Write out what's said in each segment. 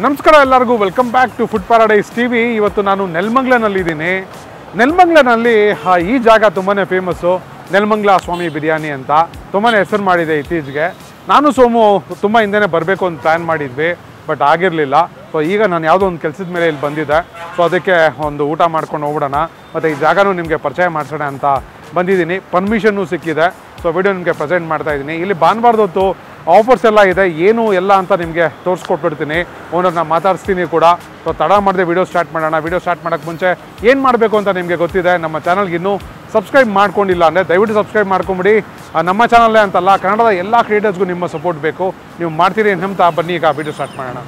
ನಮಸ್ಕಾರ ಎಲ್ಲರಿಗೂ welcome back to Food Paradise TV. ಇವತ್ತು ನಾನು ನೆಲಮಂಗಲದಲ್ಲಿದ್ದೀನಿ. ನೆಲಮಂಗಲದಲ್ಲಿ ಈ ಜಾಗ ತುಂಬಾ ಫೇಮಸ್ಸು, ನೆಲಮಂಗಲ ಸ್ವಾಮಿ ಬಿರಿಯಾನಿ ಅಂತ ತುಂಬಾ ಹೆಸರು ಮಾಡಿದೆ ಇತ್ತೀಚೆಗೆ. ನಾನು ಸೋಮು ತುಂಬ ಹಿಂದೆನೇ ಬರಬೇಕು ಅಂತ ಪ್ಲ್ಯಾನ್ ಮಾಡಿದ್ವಿ, ಬಟ್ ಆಗಿರಲಿಲ್ಲ. ಸೊ ಈಗ ನಾನು ಯಾವುದೋ ಒಂದು ಕೆಲಸದ ಮೇಲೆ ಇಲ್ಲಿ ಬಂದಿದ್ದೆ. ಸೊ ಅದಕ್ಕೆ ಒಂದು ಊಟ ಮಾಡ್ಕೊಂಡು ಹೋಗ್ಬಿಡೋಣ, ಮತ್ತು ಈ ಜಾಗನೂ ನಿಮಗೆ ಪರಿಚಯ ಮಾಡಿಸೋಣ ಅಂತ ಬಂದಿದ್ದೀನಿ. ಪರ್ಮಿಷನ್ನು ಸಿಕ್ಕಿದೆ. ಸೊ ವಿಡಿಯೋ ನಿಮಗೆ ಪ್ರೆಸೆಂಟ್ ಮಾಡ್ತಾ ಇದ್ದೀನಿ. ಇಲ್ಲಿ ಭಾನುವಾರದೊತ್ತು ಆಫರ್ಸ್ ಎಲ್ಲ ಇದೆ, ಏನು ಎಲ್ಲ ಅಂತ ನಿಮಗೆ ತೋರಿಸ್ಕೊಟ್ಬಿಡ್ತೀನಿ. ಓನರ್ನ ಮಾತಾಡಿಸ್ತೀನಿ ಕೂಡ. ಸೊ ತಡ ಮಾಡದೆ ವಿಡಿಯೋ ಸ್ಟಾರ್ಟ್ ಮಾಡೋಣ. ವಿಡಿಯೋ ಸ್ಟಾರ್ಟ್ ಮಾಡೋಕ್ಕೆ ಮುಂಚೆ ಏನು ಮಾಡಬೇಕು ಅಂತ ನಿಮಗೆ ಗೊತ್ತಿದೆ. ನಮ್ಮ ಚಾನಲ್ಗೆ ಇನ್ನೂ ಸಬ್ಸ್ಕ್ರೈಬ್ ಮಾಡ್ಕೊಂಡಿಲ್ಲ ಅಂದರೆ ದಯವಿಟ್ಟು ಸಬ್ಸ್ಕ್ರೈಬ್ ಮಾಡ್ಕೊಂಬಿಡಿ. ನಮ್ಮ ಚಾನಲ್ಲೇ ಅಂತಲ್ಲ, ಕನ್ನಡದ ಎಲ್ಲ ಕ್ರಿಯೇಟರ್ಸ್ಗೂ ನಿಮ್ಮ ಸಪೋರ್ಟ್ ಬೇಕು. ನೀವು ಮಾಡ್ತೀರಿ ಅಂತ ಬನ್ನಿ ಈಗ ವಿಡಿಯೋ ಸ್ಟಾರ್ಟ್ ಮಾಡೋಣ.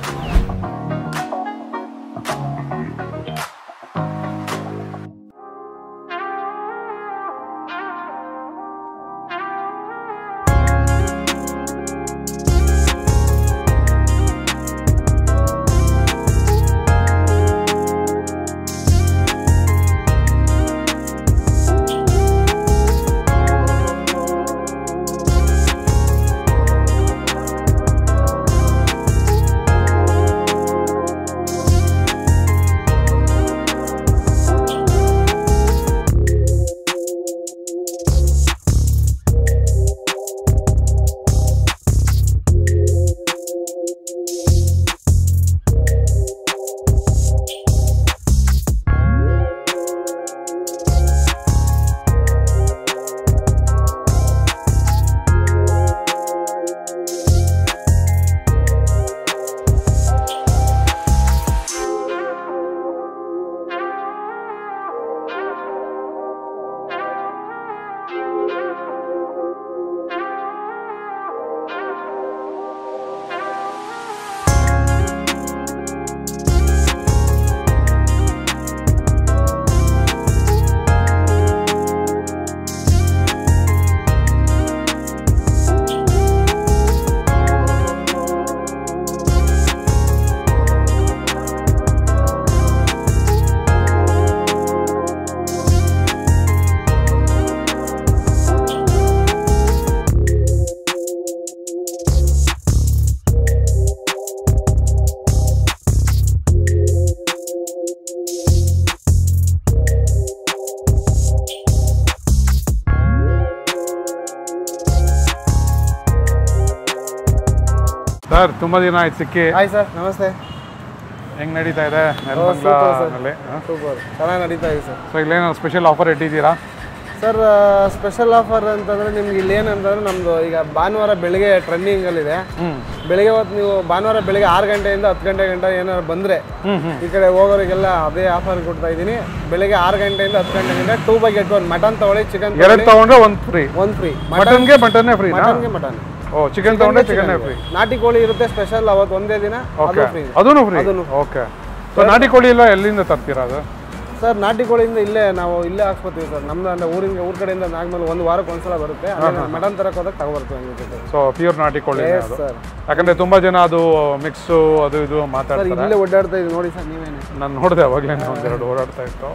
ಸರ್, ತುಂಬ ದಿನ ಆಯ್ತು ಸಿಕ್ಕಿ. ಹಾಯ್ ಸರ್, ನಮಸ್ತೆ. ಹೆಂಗೆ ನಡೀತಾ ಇದೆ ನೆಲಮಂಗಲದಲ್ಲಿ? ಸೂಪರ್, ಚೆನ್ನಾಗಿ ನಡೀತಾ ಇದೆ ಸರ್. ಸೊ ಇಲ್ಲೇನೋ ಸ್ಪೆಷಲ್ ಆಫರ್ ಇಟ್ಟಿದ್ದೀರಾ ಸರ್? ಸ್ಪೆಷಲ್ ಆಫರ್ ಅಂತಂದರೆ ನಿಮ್ಗೆ ಇಲ್ಲಿ ಏನಂತಂದರೆ ನಮ್ಮದು ಈಗ ಭಾನುವಾರ ಬೆಳಿಗ್ಗೆ ಟ್ರೆಂಡಿಂಗಲ್ಲಿದೆ. ಬೆಳಿಗ್ಗೆ ಹೊತ್ತು ನೀವು ಭಾನುವಾರ ಬೆಳಿಗ್ಗೆ 6 ಗಂಟೆಯಿಂದ 10 ಗಂಟೆ ಏನಾದ್ರು ಬಂದರೆ ಈ ಕಡೆ ಹೋಗೋರಿಗೆಲ್ಲ ಅದೇ ಆಫರ್ ಕೊಡ್ತಾ ಇದ್ದೀನಿ. ಬೆಳಿಗ್ಗೆ 6 ಗಂಟೆಯಿಂದ 10 ಗಂಟೆ 2 by get 1 ಮಟನ್ ತಗೊಳ್ಳಿ, ಚಿಕನ್ ತಗೊಂಡ್ರೆ ಒಂದು ಫ್ರೀ. ಮಟನ್ಗೆ ಮಟನ್ನೇ ಫ್ರೀ. ಮಟನ್ಗೆ ಮಟನ್. ಚಿಕನ್ ತಗೊಂಡ್ರೆ ಚಿಕನ್ ಫ್ರೀ. ನಾಟಿ ಕೋಳಿ ಇರುತ್ತೆ ಸ್ಪೆಷಲ್ ಅವತ್ತು ಒಂದೇ ದಿನ, ಅದೂ ಫ್ರೀ. ಓಕೆ. ಸೊ ನಾಟಿ ಕೋಳಿ ಎಲ್ಲ ಎಲ್ಲಿಂದ ತರ್ತೀರಾ ಅದು? ಸರ್ ನಾಟಿ ಕೋಳಿಯಿಂದ ಇಲ್ಲೇ ನಾವು ಇಲ್ಲೇ ಹಾಕ್ಸ್ಕೊತೀವಿ ಸರ್. ನಮ್ದು ಅಂದರೆ ಊರ ಕಡೆಯಿಂದ ನಾಗ್ಮೇಲೆ ಒಂದು ವಾರಕ್ಕೆ ಒಂದ್ಸಲ ಬರುತ್ತೆ. ಮಟನ್ ತರಕ್ಕೆ ಹೋದಾಗ ತಗೊಬರ್ತೀವಿ. ಸೊ ಪ್ಯೂರ್ ನಾಟಿ ಕೋಳಿ ಸರ್. ಯಾಕಂದ್ರೆ ತುಂಬಾ ಜನ ಅದು ಮಿಕ್ಸು ಅದು ಇದು ಮಾತಾಡ್ತಾರೆ. ಇಲ್ಲೇ ಓಡಾಡ್ತಾ ಇದ್ದೀವಿ ನೋಡಿ ಸರ್. ನೀವೇನು? ನಾನು ನೋಡಿದೆ ಅವಾಗಲೇ, ಒಂದೆರಡು ಓಡಾಡ್ತಾ ಇತ್ತು.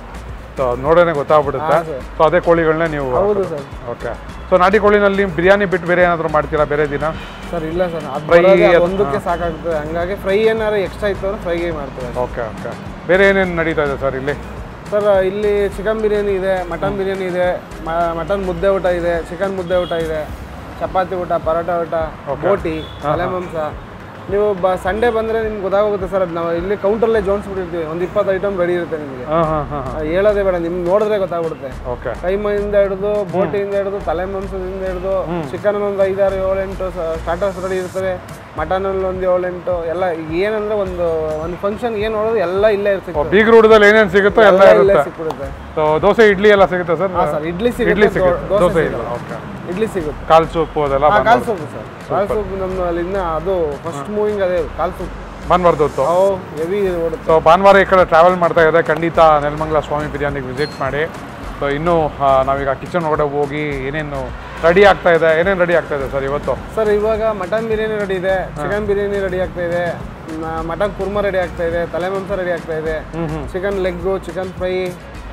ಸೊ ನೋಡೋದೇ ಗೊತ್ತಾಗ್ಬಿಡುತ್ತೆ. ಸೊ ಅದೇ ಕೋಳಿಗಳನ್ನೇ ನೀವು? ಹೌದು ಸರ್. ಓಕೆ. ಸೊ ನಾಟಿ ಕೋಳಿನಲ್ಲಿ ಬಿರಿಯಾನಿ ಬಿಟ್ಟು ಬೇರೆ ಏನಾದರೂ ಮಾಡ್ತೀರಾ ಬೇರೆ ದಿನ? ಸರ್ ಇಲ್ಲ ಸರ್, ಒಂದಕ್ಕೆ ಸಾಕಾಗ್ತದೆ. ಹಂಗಾಗಿ ಫ್ರೈ ಏನಾದ್ರು ಎಕ್ಸ್ಟ್ರಾ ಇತ್ತು ಅಂದ್ರೆ ಫ್ರೈಗೆ ಮಾಡ್ತೀವಿ. Okay okay. ಬೇರೆ ಏನೇನು ನಡೀತಾ ಇದೆ ಸರ್ ಇಲ್ಲಿ? ಸರ್ ಇಲ್ಲಿ ಚಿಕನ್ ಬಿರಿಯಾನಿ ಇದೆ, ಮಟನ್ ಬಿರಿಯಾನಿ ಇದೆ, ಮಟನ್ ಮುದ್ದೆ ಊಟ ಇದೆ, ಚಿಕನ್ ಮುದ್ದೆ ಊಟ ಇದೆ, ಚಪಾತಿ ಊಟ, ಪರೋಟ ಊಟ, ಬೋಟಿ, ತಲೆ ಮಾಂಸ. ನೀವು ಸಂಡೇ ಬಂದರೆ ನಿಮ್ಗೆ ಗೊತ್ತಾಗೋಗುತ್ತೆ ಸರ್. ನಾವು ಇಲ್ಲಿ ಕೌಂಟರ್ಲ್ಲೇ ಜೋಡಿಸ್ಬಿಟ್ಟಿರ್ತೀವಿ. ಒಂದು 20 ಐಟಮ್ ರೆಡಿ ಇರುತ್ತೆ ನಿಮಗೆ. ಹೇಳೋದೇ ಬೇಡ, ನಿಮ್ಗೆ ನೋಡಿದ್ರೆ ಗೊತ್ತಾಗ್ಬಿಡುತ್ತೆ. ಕೈಮೆಯಿಂದ ಹಿಡಿದು, ಬೋಟಿಯಿಂದ ಹಿಡಿದು, ತಲೆ ಮಾಂಸದಿಂದ ಹಿಡಿದು, ಚಿಕನ್ ಒಂದು 5, 6, 7, 8 ಸ್ಟಾರ್ಟರ್ಸ್ ರೆಡಿ ಇರ್ತವೆ. ಮಟನಲ್ಲಿ ಒಂದು 7, 8 ಎಲ್ಲ. ಏನಂದ್ರೆ ಒಂದು ಫಂಕ್ಷನ್ ಏನು ನೋಡೋದು ಎಲ್ಲ ಇಲ್ಲೇ ಇರ್ತದೆ. ಬೀಗ್ ರೋಡಲ್ಲಿ ಏನೇನು ಸಿಗುತ್ತೋ ಎಲ್ಲ ಇಲ್ಲೇ ಸಿಕ್ಬಿಡುತ್ತೆ. ದೋಸೆ ಇಡ್ಲಿ ಎಲ್ಲ ಸಿಗುತ್ತೆ ಸರ್? ಸರ್ ಇಡ್ಲಿ ಸಿಗುತ್ತೆ, ದೋಸೆ ಇಲ್ಲ. ಇಡ್ಲಿ ಸಿಗುತ್ತೆ. ಕಾಲ್ ಸೂಪ್ ಅದೆಲ್ಲ? ಕಾಲ್ ಸೂಪ್ ಸರ್. ಕಾಲ್ ಸೂಪ್ ನಮ್ಮಲ್ಲಿ ಇನ್ನ ಅದು ಫಸ್ಟ್ ಮೂವಿಂಗ್ ಅದೇ ಕಾಲ್ ಸೂಪ್. ಭಾನುವಾರದೊತ್ತು ಹೆವಿ ಓಡುತ್ತೆ. ಸೊ ಭಾನುವಾರ ಈ ಕಡೆ ಟ್ರಾವೆಲ್ ಮಾಡ್ತಾ ಇದ್ದೆ, ಖಂಡಿತ ನೆಲಮಂಗಲ ಸ್ವಾಮಿ ಬಿರಿಯಾನಿಗೆ ವಿಸಿಟ್ ಮಾಡಿ. ಸೊ ಇನ್ನೂ ನಾವೀಗ ಕಿಚನ್ ಒಳಗಡೆ ಹೋಗಿ ಏನೇನು ರೆಡಿ ಆಗ್ತಾ ಇದೆ, ಏನೇನು ರೆಡಿ ಆಗ್ತಾ ಇದೆ ಸರ್ ಇವತ್ತು? ಸರ್ ಇವಾಗ ಮಟನ್ ಬಿರಿಯಾನಿ ರೆಡಿ ಇದೆ, ಚಿಕನ್ ಬಿರಿಯಾನಿ ರೆಡಿ ಆಗ್ತಾ ಇದೆ, ಮಟನ್ ಕುರ್ಮಾ ರೆಡಿ ಆಗ್ತಾ ಇದೆ, ತಲೆ ಮಾಂಸ ರೆಡಿ ಆಗ್ತಾ ಇದೆ, chicken leg, chicken fry,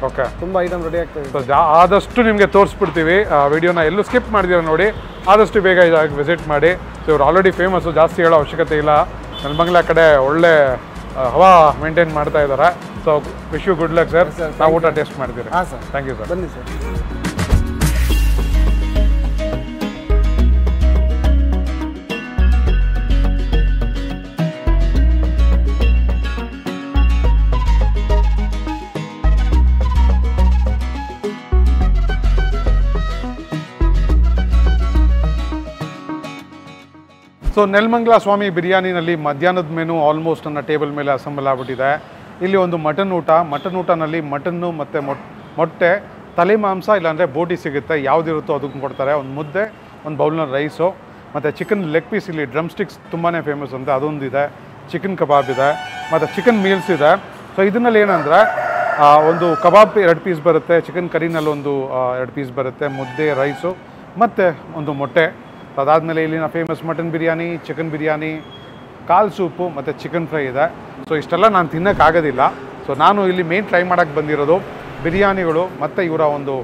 okay, ತುಂಬ ಐಟಮ್ ರೆಡಿ ಆಗ್ತಾ ಇದೆ. ಆದಷ್ಟು ನಿಮಗೆ ತೋರಿಸ್ಬಿಡ್ತೀವಿ. ವಿಡಿಯೋನ ಎಲ್ಲೂ ಸ್ಕಿಪ್ ಮಾಡಿದ್ದೀರ ನೋಡಿ, ಆದಷ್ಟು ಬೇಗ ಇದಾಗಿ ವಿಸಿಟ್ ಮಾಡಿ. ಸೊ ಇವ್ರು ಆಲ್ರೆಡಿ ಫೇಮಸ್ಸು, ಜಾಸ್ತಿ ಹೇಳೋ ಅವಶ್ಯಕತೆ ಇಲ್ಲ. ನೆಲಮಂಗಲ ಕಡೆ ಒಳ್ಳೆ ಹವಾ ಮೇಂಟೈನ್ ಮಾಡ್ತಾ ಇದ್ದಾರೆ. So wish you good luck sir. sir, ನಾವು ಊಟ ಟೇಸ್ಟ್ ಮಾಡ್ತೀರಿ. ಹಾಂ ಸರ್, ಥ್ಯಾಂಕ್ ಯು ಸರ್. ಬನ್ನಿ ಸರ್. ಸೊ ನೆಲಮಂಗಲ ಸ್ವಾಮಿ ಬಿರಿಯಾನಿನಲ್ಲಿ ಮಧ್ಯಾಹ್ನದ ಮೆನು ಆಲ್ಮೋಸ್ಟ್ ನನ್ನ ಟೇಬಲ್ ಮೇಲೆ ಅಸೆಂಬಲ್ ಆಗಿಬಿಟ್ಟಿದೆ. ಇಲ್ಲಿ ಒಂದು ಮಟನ್ ಊಟನಲ್ಲಿ ಮಟನ್ನು ಮತ್ತು ಮೊಟ್ಟೆ, ತಲೆ ಮಾಂಸ ಇಲ್ಲಾಂದರೆ ಬೋಟಿ ಸಿಗುತ್ತೆ. ಯಾವುದಿರುತ್ತೋ ಅದಕ್ಕೆ ಕೊಡ್ತಾರೆ. ಒಂದು ಮುದ್ದೆ, ಒಂದು ಬೌಲ್ನಲ್ಲಿ ರೈಸು, ಮತ್ತು ಚಿಕನ್ ಲೆಗ್ ಪೀಸ್, ಇಲ್ಲಿ ಡ್ರಮ್ ಸ್ಟಿಕ್ಸ್ ತುಂಬಾ ಫೇಮಸ್ ಅಂತ ಅದೊಂದಿದೆ. ಚಿಕನ್ ಕಬಾಬ್ ಇದೆ, ಮತ್ತು ಚಿಕನ್ ಮೀಲ್ಸ್ ಇದೆ. ಸೊ ಇದರಲ್ಲಿ ಏನಂದರೆ ಒಂದು ಕಬಾಬ್ 2 ಪೀಸ್ ಬರುತ್ತೆ, ಚಿಕನ್ ಕರಿನಲ್ಲಿ ಒಂದು 2 ಪೀಸ್ ಬರುತ್ತೆ, ಮುದ್ದೆ, ರೈಸು ಮತ್ತು ಒಂದು ಮೊಟ್ಟೆ. ಅದಾದಮೇಲೆ ಇಲ್ಲಿನ famous mutton biryani, chicken biryani, ಕಾಲ್ ಸೂಪು ಮತ್ತು ಚಿಕನ್ ಫ್ರೈ ಇದೆ. ಸೊ ಇಷ್ಟೆಲ್ಲ ನಾನು ತಿನ್ನೋಕ್ಕಾಗೋದಿಲ್ಲ. ಸೊ ನಾನು ಇಲ್ಲಿ ಮೇನ್ ಟ್ರೈ ಮಾಡೋಕ್ಕೆ ಬಂದಿರೋದು ಬಿರಿಯಾನಿಗಳು ಮತ್ತು ಇವರ ಒಂದು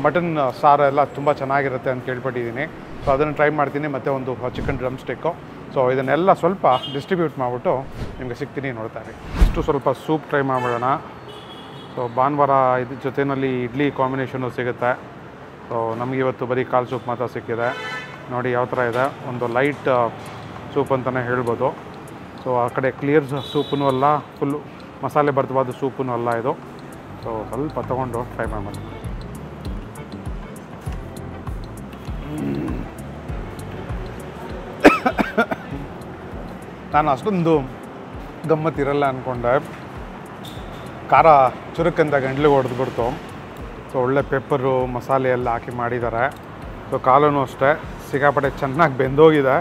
ಮಟನ್ ಸಾರು ಎಲ್ಲ ತುಂಬ ಚೆನ್ನಾಗಿರುತ್ತೆ ಅಂತ ಕೇಳ್ಪಟ್ಟಿದ್ದೀನಿ. ಸೊ ಅದನ್ನು ಟ್ರೈ ಮಾಡ್ತೀನಿ, ಮತ್ತು ಒಂದು ಚಿಕನ್ ಡ್ರಮ್ ಸ್ಟಿಕ್ಕು. ಸೊ ಇದನ್ನೆಲ್ಲ ಸ್ವಲ್ಪ ಡಿಸ್ಟ್ರಿಬ್ಯೂಟ್ ಮಾಡಿಬಿಟ್ಟು ನಿಮಗೆ ಸಿಗ್ತೀನಿ, ನೋಡ್ತಾರೆ. ಇಷ್ಟು ಸ್ವಲ್ಪ ಸೂಪ್ ಟ್ರೈ ಮಾಡೋಣ. ಸೊ ಭಾನುವಾರ ಇದ್ರ ಜೊತೆಯಲ್ಲಿ ಇಡ್ಲಿ ಕಾಂಬಿನೇಷನು ಸಿಗುತ್ತೆ. ಸೊ ನಮಗಿವತ್ತು ಬರೀ ಕಾಲ್ ಸೂಪ್ ಮಾತ್ರ ಸಿಕ್ಕಿದೆ. ನೋಡಿ ಯಾವ ಥರ ಇದೆ, ಒಂದು ಲೈಟ್ ಸೂಪ್ ಅಂತಲೇ ಹೇಳ್ಬೋದು. ಸೊ ಆ ಕಡೆ ಕ್ಲಿಯರ್ ಸೂಪೂ ಅಲ್ಲ, ಫುಲ್ಲು ಮಸಾಲೆ ಭರಿತವಾದ ಸೂಪೂ ಅಲ್ಲ ಇದು. ಸೊ ಸ್ವಲ್ಪ ತೊಗೊಂಡು ಟ್ರೈ ಮಾಡೋಣ. ನಾನು ಅಷ್ಟೊಂದು ಗಮ್ಮತ್ತಿರಲ್ಲ ಅಂದ್ಕೊಂಡೆ. ಖಾರ ಚುರುಕಂತ ಗಂಟ್ಲಿಗೆ ಹೊಡೆದ್ಬಿಡ್ತು. ಸೊ ಒಳ್ಳೆ ಪೆಪ್ಪರು ಮಸಾಲೆ ಎಲ್ಲ ಹಾಕಿ ಮಾಡಿದ್ದಾರೆ. ಸೊ ಕಾಲೂ ಅಷ್ಟೇ ಸಿಕ್ಕಾಪಟ್ಟೆ ಚೆನ್ನಾಗಿ ಬೆಂದೋಗಿದೆ.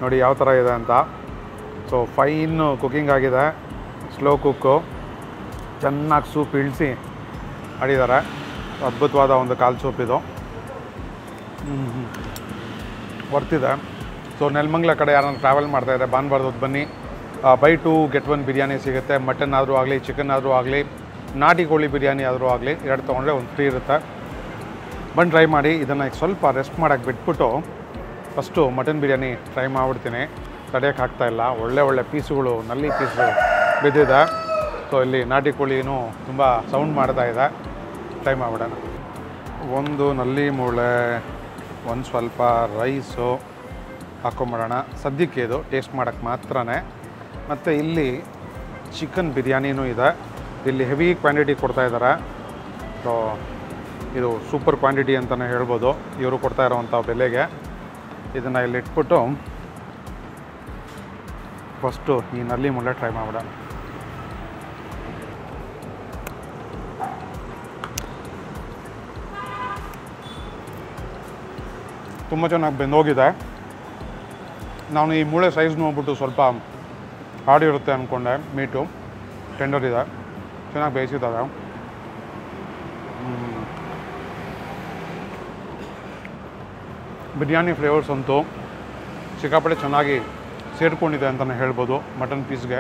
ನೋಡಿ ಯಾವ ಥರ ಇದೆ ಅಂತ. ಸೊ ಫೈನ್ ಕುಕ್ಕಿಂಗ್ ಆಗಿದೆ, ಸ್ಲೋ ಕುಕ್ಕು, ಚೆನ್ನಾಗಿ ಸೂಪ್ ಇಳಿಸಿ ಮಾಡಿದ್ದಾರೆ. ಅದ್ಭುತವಾದ ಒಂದು ಕಾಲ್ ಸೂಪ್ ಇದು, ವರ್ತಿದೆ. ಸೊ ನೆಲಮಂಗಲ ಕಡೆ ಯಾರನ್ನ ಟ್ರಾವೆಲ್ ಮಾಡ್ತಾಯಿದ್ರೆ ಭಾನುವಾರದೊತ್ತು ಬನ್ನಿ. ಬೈ 2 get 1 ಬಿರಿಯಾನಿ ಸಿಗುತ್ತೆ. ಮಟನ್ ಆದರೂ ಆಗಲಿ, ಚಿಕನ್ ಆದರೂ ಆಗಲಿ, ನಾಟಿ ಕೋಳಿ ಬಿರಿಯಾನಿ ಆದರೂ ಆಗಲಿ, 2 ತೊಗೊಂಡ್ರೆ ಒಂದು ಫ್ರೀ ಇರುತ್ತೆ. ಬಂದು ಟ್ರೈ ಮಾಡಿ. ಇದನ್ನು ಸ್ವಲ್ಪ ರೆಸ್ಟ್ ಮಾಡೋಕ್ಕೆ ಬಿಟ್ಬಿಟ್ಟು ಫಸ್ಟು ಮಟನ್ ಬಿರಿಯಾನಿ ಟ್ರೈ ಮಾಡಿಬಿಡ್ತೀನಿ. ತಡೆಯೋಕ್ಕೆ ಆಗ್ತಾಯಿಲ್ಲ, ಒಳ್ಳೆ ಪೀಸುಗಳು, ನಲ್ಲಿ ಪೀಸ್ಗಳು ಬಿದ್ದಿದೆ. ಸೊ ಇಲ್ಲಿ ನಾಟಿ ಕೋಳಿನೂ ತುಂಬ ಸೌಂಡ್ ಮಾಡ್ತಾ ಇದೆ. ಟ್ರೈ ಮಾಡಿಬಿಡೋಣ. ಒಂದು ನಲ್ಲಿ ಮೂಳೆ, ಒಂದು ಸ್ವಲ್ಪ ರೈಸು ಹಾಕೊಂಬಿಡೋಣ. ಸದ್ಯಕ್ಕೆ ಇದು ಟೇಸ್ಟ್ ಮಾಡೋಕ್ಕೆ ಮಾತ್ರನೇ. ಮತ್ತು ಇಲ್ಲಿ ಚಿಕನ್ ಬಿರಿಯಾನಿನೂ ಇದೆ. ಇಲ್ಲಿ ಹೆವಿ ಕ್ವಾಂಟಿಟಿ ಕೊಡ್ತಾಯಿದ್ದಾರೆ. ಸೊ ಇದು ಸೂಪರ್ ಕ್ವಾಂಟಿಟಿ ಅಂತಲೇ ಹೇಳ್ಬೋದು ಇವರು ಕೊಡ್ತಾ ಇರೋವಂಥ ಬೆಲೆಗೆ. ಇದನ್ನು ಇಲ್ಲಿ ಇಟ್ಬಿಟ್ಟು ಫಸ್ಟು ಈ ನಲ್ಲಿ ಮುಳ್ಳೆ ಟ್ರೈ ಮಾಡೋಣ. ತುಂಬ ಚೆನ್ನಾಗಿ ಬೆಂದೋಗಿದೆ. ನಾನು ಈ ಮೂಳೆ ಸೈಜ್ ನೋಡ್ಬಿಟ್ಟು ಸ್ವಲ್ಪ ಹಾಡಿರುತ್ತೆ ಅಂದ್ಕೊಂಡೆ. ಮೀಟು ಟೆಂಡರ್ ಇದೆ, ಚೆನ್ನಾಗಿ ಬೇಯಿಸಿದ್ದಾರೆ. ಬಿರಿಯಾನಿ ಫ್ಲೇವರ್ಸ್ ಅಂತೂ ಸಿಕ್ಕಾಪಟ್ಟೆ ಚೆನ್ನಾಗಿ ಸೇರಿಕೊಂಡಿದೆ ಅಂತಲೇ ಹೇಳ್ಬೋದು ಮಟನ್ ಪೀಸ್ಗೆ.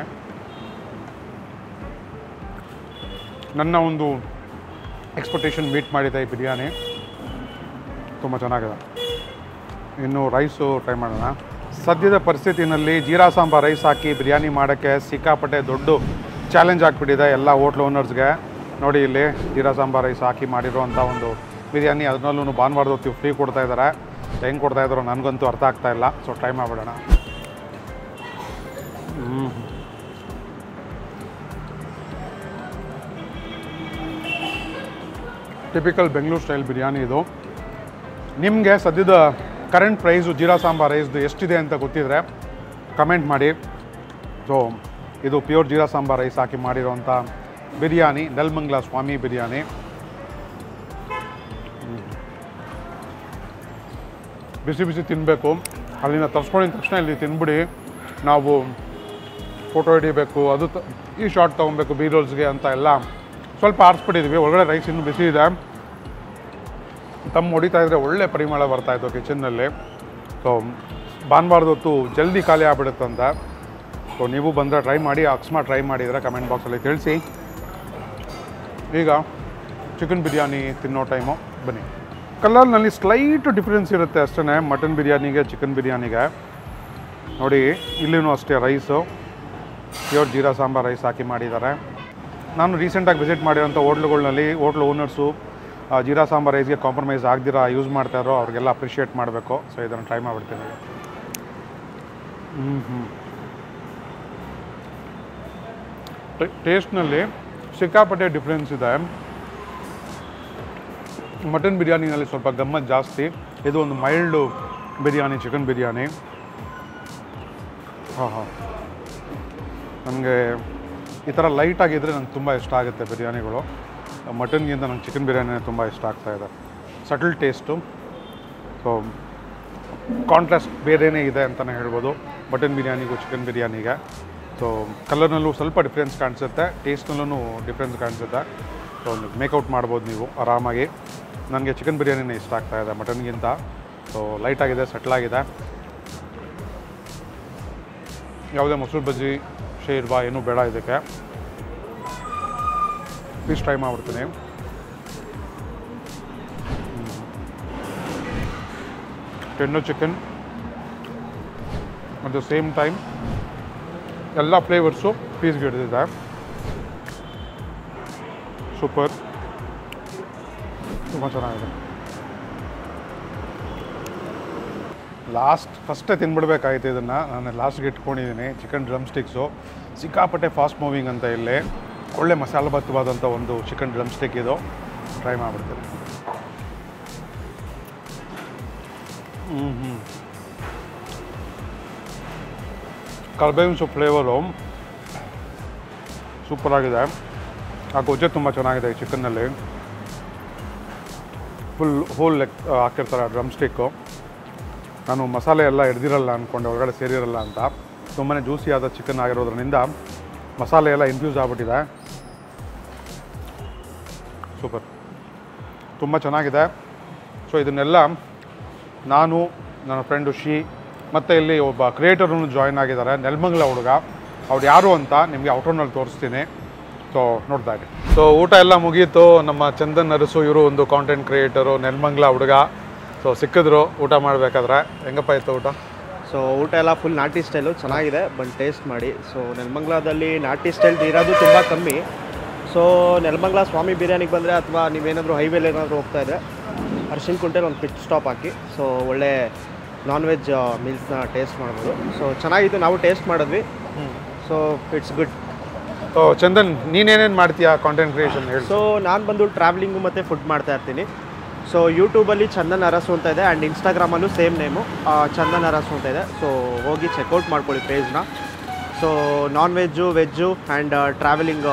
ನನ್ನ ಒಂದು ಎಕ್ಸ್ಪೆಕ್ಟೇಷನ್ ಮೀಟ್ ಮಾಡಿದೆ ಈ ಬಿರಿಯಾನಿ. ತುಂಬ ಚೆನ್ನಾಗಿದೆ. ಇನ್ನು ರೈಸು ಟ್ರೈ ಮಾಡೋಣ. ಸದ್ಯದ ಪರಿಸ್ಥಿತಿನಲ್ಲಿ ಜೀರಾ ಸಾಂಬಾರ್ ರೈಸ್ ಹಾಕಿ ಬಿರಿಯಾನಿ ಮಾಡೋಕ್ಕೆ ಸಿಕ್ಕಾಪಟ್ಟೆ ದೊಡ್ಡ ಚಾಲೆಂಜ್ ಆಗಿಬಿಟ್ಟಿದೆ ಎಲ್ಲ ಹೋಟ್ಲ್ ಓನರ್ಸ್ಗೆ. ನೋಡಿ ಇಲ್ಲಿ ಜೀರಾ ಸಾಂಬಾರ್ ರೈಸ್ ಹಾಕಿ ಮಾಡಿರೋವಂಥ ಒಂದು ಬಿರಿಯಾನಿ, ಅದರಲ್ಲೂ ಭಾನುವಾರದ ಹೊತ್ತು ಫ್ರೀ ಕೊಡ್ತಾಯಿದ್ದಾರೆ. ಹೆಂಗೆ ಕೊಡ್ತಾಯಿದ್ರು ನನಗಂತೂ ಅರ್ಥ ಆಗ್ತಾಯಿಲ್ಲ. ಸೊ ಟ್ರೈ ಮಾಡಿಬಿಡೋಣ. ಟಿಪಿಕಲ್ ಬೆಂಗಳೂರು ಸ್ಟೈಲ್ ಬಿರಿಯಾನಿ ಇದು. ನಿಮಗೆ ಸದ್ಯದ ಕರೆಂಟ್ ಪ್ರೈಸು ಜೀರಾ ಸಾಂಬಾರ್ ರೈಸ್ದು ಎಷ್ಟಿದೆ ಅಂತ ಗೊತ್ತಿದ್ರೆ ಕಮೆಂಟ್ ಮಾಡಿ. ಸೊ ಇದು ಪ್ಯೂರ್ ಜೀರಾ ಸಾಂಬಾರ್ ರೈಸ್ ಹಾಕಿ ಮಾಡಿರೋವಂಥ ಬಿರಿಯಾನಿ, ನೆಲಮಂಗಲ ಸ್ವಾಮಿ ಬಿರಿಯಾನಿ. ಬಿಸಿ ಬಿಸಿ ತಿನ್ನಬೇಕು. ಅಲ್ಲಿಂದ ತರಿಸ್ಕೊಂಡಿದ ತಕ್ಷಣ ಇಲ್ಲಿ ತಿನ್ಬಿಡಿ. ನಾವು ಫೋಟೋ ಹಿಡಿಬೇಕು, ಅದು ಈ ಶಾರ್ಟ್ ತೊಗೊಬೇಕು ಬಿ ರೋಲ್ಸ್ಗೆ ಅಂತ ಎಲ್ಲ ಸ್ವಲ್ಪ ಆರಿಸ್ಬಿಟ್ಟಿದ್ವಿ. ಒಳಗಡೆ ರೈಸ್ ಇನ್ನೂ ಬಿಸಿ ಇದೆ. ತಮ್ಮ ಹೊಡಿತಾಯಿದ್ರೆ ಒಳ್ಳೆ ಪರಿಮಳ ಬರ್ತಾಯಿತ್ತು ಕಿಚನ್ನಲ್ಲಿ. ಸೊ ಭಾನುವಾರದ ಹೊತ್ತು ಜಲ್ದಿ ಖಾಲಿ ಆಗ್ಬಿಡುತ್ತಂತ. ಸೊ ನೀವು ಬಂದರೆ ಟ್ರೈ ಮಾಡಿ. ಅಕಸ್ಮಾತ್ ಟ್ರೈ ಮಾಡಿದರೆ ಕಮೆಂಟ್ ಬಾಕ್ಸಲ್ಲಿ ತಿಳಿಸಿ. ಈಗ ಚಿಕನ್ ಬಿರಿಯಾನಿ ತಿನ್ನೋ ಟೈಮು ಬನ್ನಿ. ಕಲರ್ನಲ್ಲಿ ಸ್ಲೈಟ್ ಡಿಫ್ರೆನ್ಸ್ ಇರುತ್ತೆ ಅಷ್ಟೇ ಮಟನ್ ಬಿರಿಯಾನಿಗೆ ಚಿಕನ್ ಬಿರಿಯಾನಿಗೆ. ನೋಡಿ ಇಲ್ಲಿನೂ ಅಷ್ಟೇ rice pure jeera samba rice ಹಾಕಿ ಮಾಡಿದ್ದಾರೆ. ನಾನು ರೀಸೆಂಟಾಗಿ ವಿಸಿಟ್ ಮಾಡಿರೋಂಥ ಹೋಟ್ಲುಗಳಲ್ಲಿ ಹೋಟ್ಲು ಓನರ್ಸು ಜೀರಾ ಸಾಂಬಾರ್ ರೈಸ್ಗೆ ಕಾಂಪ್ರಮೈಸ್ ಆಗದಿರಾ ಯೂಸ್ ಮಾಡ್ತಾಯಿರೋ ಅವ್ರಿಗೆಲ್ಲ ಅಪ್ರಿಷಿಯೇಟ್ ಮಾಡಬೇಕು. ಸೊ ಇದನ್ನು ಟ್ರೈ ಮಾಡಿಬಿಡ್ತೀನಿ. ಟೇಸ್ಟ್ನಲ್ಲಿ ಸಿಕ್ಕಾಪಟ್ಟೆ ಡಿಫ್ರೆನ್ಸ್ ಇದೆ. ಮಟನ್ ಬಿರಿಯಾನಿನಲ್ಲಿ ಸ್ವಲ್ಪ ಗಮ್ಮತ್ ಜಾಸ್ತಿ, ಇದು ಒಂದು ಮೈಲ್ಡು ಬಿರಿಯಾನಿ, ಚಿಕನ್ ಬಿರಿಯಾನಿ. ಹಾಂ ನನಗೆ ಈ ಥರ ಲೈಟಾಗಿದ್ದರೆ ನಂಗೆ ತುಂಬ ಇಷ್ಟ ಆಗುತ್ತೆ ಬಿರಿಯಾನಿಗಳು. ಮಟನ್ಗಿಂತ ನಂಗೆ ಚಿಕನ್ ಬಿರಿಯಾನಿನೇ ತುಂಬ ಇಷ್ಟ ಆಗ್ತಾಯಿದೆ. Subtle taste. ಸೊ ಕಾಂಟ್ರಾಸ್ಟ್ ಬೇರೆಯೇ ಇದೆ ಅಂತಲೇ ಹೇಳ್ಬೋದು ಮಟನ್ ಬಿರಿಯಾನಿಗೂ ಚಿಕನ್ ಬಿರಿಯಾನಿಗೆ. ಸೊ ಕಲರ್ನಲ್ಲೂ ಸ್ವಲ್ಪ ಡಿಫ್ರೆನ್ಸ್ ಕಾಣಿಸುತ್ತೆ, ಟೇಸ್ಟ್ನಲ್ಲೂ ಡಿಫ್ರೆನ್ಸ್ ಕಾಣಿಸುತ್ತೆ. ಸೊ ಒಂದು ಮೇಕೌಟ್ ಮಾಡ್ಬೋದು ನೀವು ಆರಾಮಾಗಿ. ನನಗೆ ಚಿಕನ್ ಬಿರಿಯಾನಿನೇ ಇಷ್ಟ ಆಗ್ತಾಯಿದೆ ಮಟನ್ಗಿಂತ. ಸೊ ಲೈಟಾಗಿದೆ, ಸಟ್ಲಾಗಿದೆ. ಯಾವುದೇ ಮೊಸರು ಬಜ್ಜಿ ಶೇರ್ವಾ ಏನೂ ಬೇಡ ಇದಕ್ಕೆ. ಪೀಸ್ ಟ್ರೈ ಮಾಡ್ಬಿಡ್ತೀನಿ. Tender chicken at the same time ಎಲ್ಲ ಫ್ಲೇವರ್ಸು ಪೀಸ್ಗೆ ಹಿಡಿದಿದೆ. ಸೂಪರ್, ತುಂಬ ಚೆನ್ನಾಗಿದೆ. ಫಸ್ಟೇ ತಿನ್ಬಿಡ್ಬೇಕಾಯ್ತು ಇದನ್ನು. ನಾನು ಲಾಸ್ಟ್ಗೆ ಇಟ್ಕೊಂಡಿದ್ದೀನಿ. ಚಿಕನ್ ಡ್ರಮ್ ಸ್ಟಿಕ್ಸು ಸಿಕ್ಕಾಪಟ್ಟೆ ಫಾಸ್ಟ್ ಮೂವಿಂಗ್ ಅಂತ ಇಲ್ಲಿ ಒಳ್ಳೆ ಮಸಾಲೆಬದ್ಧವಾದಂಥ ಒಂದು ಚಿಕನ್ ಡ್ರಮ್ ಸ್ಟಿಕ್ ಇದು. ಟ್ರೈ ಮಾಡಿಬಿಡ್ತೀನಿ. ಕರ್ಬೇವಿನ ಸೊಪ್ಪು ಫ್ಲೇವರು ಸೂಪರಾಗಿದೆ. ಆ ಗೊಜ್ಜೆ ತುಂಬ ಚೆನ್ನಾಗಿದೆ ಈ ಚಿಕನ್ನಲ್ಲಿ. ಫುಲ್ ಹೋಲ್ ಹಾಕಿರ್ತಾರೆ ಡ್ರಮ್ ಸ್ಟಿಕ್ಕು. ನಾನು ಮಸಾಲೆ ಎಲ್ಲ ಹಿಡ್ದಿರಲ್ಲ ಅಂದ್ಕೊಂಡೆ, ಒಳಗಡೆ ಸೇರಿರಲ್ಲ ಅಂತ. ತುಂಬಾ ಜ್ಯೂಸಿಯಾದ ಚಿಕನ್ ಆಗಿರೋದ್ರಿಂದ ಮಸಾಲೆ ಎಲ್ಲ ಇನ್ಫ್ಯೂಸ್ ಆಗಿಬಿಟ್ಟಿದೆ. ಸೂಪರ್, ತುಂಬ ಚೆನ್ನಾಗಿದೆ. ಸೊ ಇದನ್ನೆಲ್ಲ ನಾನು, ನನ್ನ ಫ್ರೆಂಡು ಮತ್ತು ಇಲ್ಲಿ ಒಬ್ಬ ಕ್ರಿಯೇಟರ್ನು ಜಾಯ್ನ್ ಆಗಿದ್ದಾರೆ, ನೆಲಮಂಗಲ ಹುಡುಗ. ಅವ್ರು ಯಾರು ಅಂತ ನಿಮಗೆ ಔಟ್ರೋನಲ್ಲಿ ತೋರಿಸ್ತೀನಿ. ಸೊ ನೋಡ್ತಾ ಇರಿ. ಸೊ ಊಟ ಎಲ್ಲ ಮುಗೀತು. ನಮ್ಮ ಚಂದನ್ ಅರಸು ಇವರು ಒಂದು ಕಾಂಟೆಂಟ್ ಕ್ರಿಯೇಟರು, ನೆಲಮಂಗಲ ಹುಡುಗ. ಸೊ ಸಿಕ್ಕಿದ್ರು ಊಟ ಮಾಡಬೇಕಾದ್ರೆ. ಹೆಂಗಪ್ಪ ಇತ್ತು ಊಟ? ಸೊ ಊಟ ಎಲ್ಲ ಫುಲ್ ನಾಟಿ ಸ್ಟೈಲು, ಚೆನ್ನಾಗಿದೆ. ಬಂದು ಟೇಸ್ಟ್ ಮಾಡಿ. ಸೊ ನೆಲಮಂಗಲದಲ್ಲಿ ನಾಟಿ ಸ್ಟೈಲ್ ಇರೋದು ತುಂಬ ಕಮ್ಮಿ. ಸೊ ನೆಲಮಂಗಲ ಸ್ವಾಮಿ ಬಿರಿಯಾನಿಗೆ ಬಂದರೆ ಅಥವಾ ನೀವೇನಾದರೂ ಹೈವೇಲಿ ಏನಾದರೂ ಹೋಗ್ತಾ ಇದ್ದರೆ ಅರ್ಶಿನ ಕುಂಟೆಲಿ ಒಂದು ಪಿಟ್ ಸ್ಟಾಪ್ ಹಾಕಿ. ಸೊ ಒಳ್ಳೆ ನಾನ್ ವೆಜ್ ಮೀಲ್ಸ್ನ ಟೇಸ್ಟ್ ಮಾಡ್ಬೋದು. ಸೊ ಚೆನ್ನಾಗಿತ್ತು, ನಾವು ಟೇಸ್ಟ್ ಮಾಡಿದ್ವಿ. So it's good. So Chandan, ನೀನೇನೇನು ಮಾಡ್ತೀಯಾ ಕಾಂಟೆಂಟ್ ಕ್ರಿಯೇಷನ್ ಹೇಳಿ? ಸೊ ನಾನು ಬಂದು ಟ್ರಾವೆಲಿಂಗು ಮತ್ತು ಫುಡ್ ಮಾಡ್ತಾ ಇರ್ತೀನಿ. ಸೊ ಯೂಟ್ಯೂಬಲ್ಲಿ ಚಂದನ್ ಅರಸು ಅಂತ ಇದೆ, ಆ್ಯಂಡ್ ಇನ್ಸ್ಟಾಗ್ರಾಮಲ್ಲೂ ಸೇಮ್ ನೇಮು ಚಂದನ್ ಅರಸು ಅಂತ ಇದೆ. ಸೊ ಹೋಗಿ ಚೆಕ್ಔಟ್ ಮಾಡ್ಕೊಳ್ಳಿ ಪೇಜ್ನ. So non veg, veg and travelling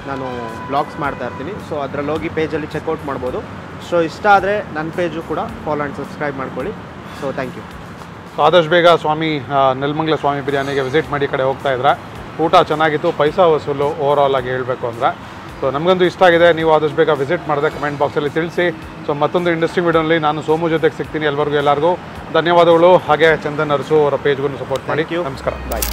ನಾನು ಬ್ಲಾಗ್ಸ್ ಮಾಡ್ತಾ ಇರ್ತೀನಿ. ಸೊ ಅದರಲ್ಲಿ ಹೋಗಿ ಪೇಜಲ್ಲಿ ಚೆಕ್ಔಟ್ ಮಾಡ್ಬೋದು. ಸೊ ಇಷ್ಟ ಆದರೆ ನನ್ನ ಪೇಜು ಕೂಡ ಫಾಲೋ ಆ್ಯಂಡ್ ಸಬ್ಸ್ಕ್ರೈಬ್ ಮಾಡ್ಕೊಳ್ಳಿ. So thank you. ಆದಷ್ಟು ಬೇಗ ನೆಲಮಂಗಲ ಸ್ವಾಮಿ ಬಿರಿಯಾನಿಗೆ ವಿಸಿಟ್ ಮಾಡಿ ಕಡೆ ಹೋಗ್ತಾ ಇದ್ರೆ. ಊಟ ಚೆನ್ನಾಗಿತ್ತು, ಪೈಸಾ ವಸೂಲು ಓವರಾಲ್ ಆಗಿ ಹೇಳಬೇಕು ಅಂದರೆ. ಸೊ ನಮಗಂತೂ ಇಷ್ಟ ಆಗಿದೆ. ನೀವು ಆದಷ್ಟು ಬೇಗ ವಿಸಿಟ್ ಮಾಡಿದೆ ಕಮೆಂಟ್ ಬಾಕ್ಸಲ್ಲಿ ತಿಳಿಸಿ. ಸೊ ಮತ್ತೊಂದು ಇಂಟ್ರೆಸ್ಟಿಂಗ್ ವಿಡಿಯೋನಲ್ಲಿ ನಾನು ಸೋಮು ಜೊತೆಗೆ ಸಿಗ್ತೀನಿ. ಎಲ್ಲರಿಗೂ ಧನ್ಯವಾದಗಳು. ಹಾಗೆ ಚಂದನ್ ಅರಸು ಅವರ ಪೇಜ್ಗೂ ಸಪೋರ್ಟ್ ಮಾಡಿ. ನಮಸ್ಕಾರ, ಬಾಯ್.